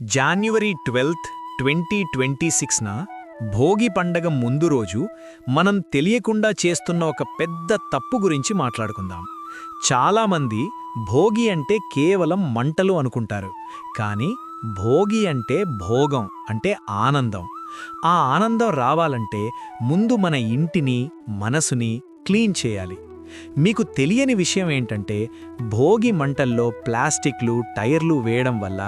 January 12, 2026న Bhogi పండగ ముందు రోజు మనం తెలియకుండా చేస్తున్న ఒక పెద్ద తప్పు గురించి మాట్లాడుకుందాం. చాలామంది భోగి అంటే కేవలం మంటలు అనుకుంటారు, కానీ భోగి అంటే భోగం అంటే ఆనందం. ఆ ఆనందం రావాలంటే ముందు మన ఇంటిని, మనసుని క్లీన్ చేయాలి. మీకు తెలియని విషయం ఏంటంటే భోగి మంటల్లో ప్లాస్టిక్లు, టైర్లు వేయడం వల్ల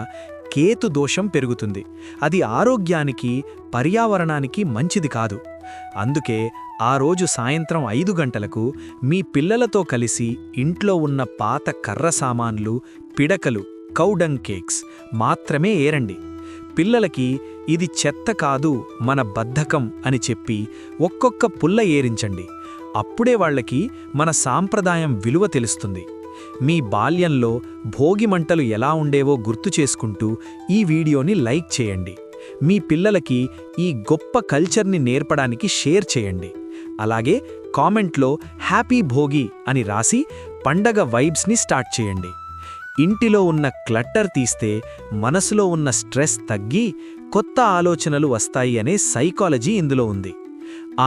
కేతు దోషం పెరుగుతుంది. అది ఆరోగ్యానికి, పర్యావరణానికి మంచిది కాదు. అందుకే ఆ రోజు సాయంత్రం 5 గంటలకు మీ పిల్లలతో కలిసి ఇంట్లో ఉన్న పాత కర్ర సామాన్లు, పిడకలు, కౌడంగ్ కేక్స్ మాత్రమే ఏరండి. పిల్లలకి ఇది చెత్త కాదు, మన బద్ధకం అని చెప్పి ఒక్కొక్క పుల్ల ఏరించండి. అప్పుడే వాళ్ళకి మన సాంప్రదాయం విలువ తెలుస్తుంది. మీ బాల్యంలో భోగిమంటలు ఎలా ఉండేవో గుర్తు చేసుకుంటూ ఈ వీడియోని లైక్ చేయండి. మీ పిల్లలకి ఈ గొప్ప కల్చర్ని నేర్పడానికి షేర్ చేయండి. అలాగే కామెంట్లో హ్యాపీ భోగి అని రాసి పండగ వైబ్స్ని స్టార్ట్ చేయండి. ఇంటిలో ఉన్న క్లట్టర్ తీస్తే మనసులో ఉన్న స్ట్రెస్ తగ్గి కొత్త ఆలోచనలు వస్తాయి అనే సైకాలజీ ఇందులో ఉంది.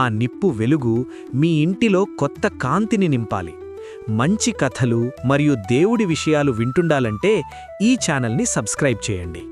ఆ నిప్పు వెలుగు మీ ఇంటిలో కొత్త కాంతిని నింపాలి. మంచి కథలు మరియు దేవుడి విషయాలు వింటుండాలంటే ఈ ఛానల్ని సబ్స్క్రైబ్ చేయండి.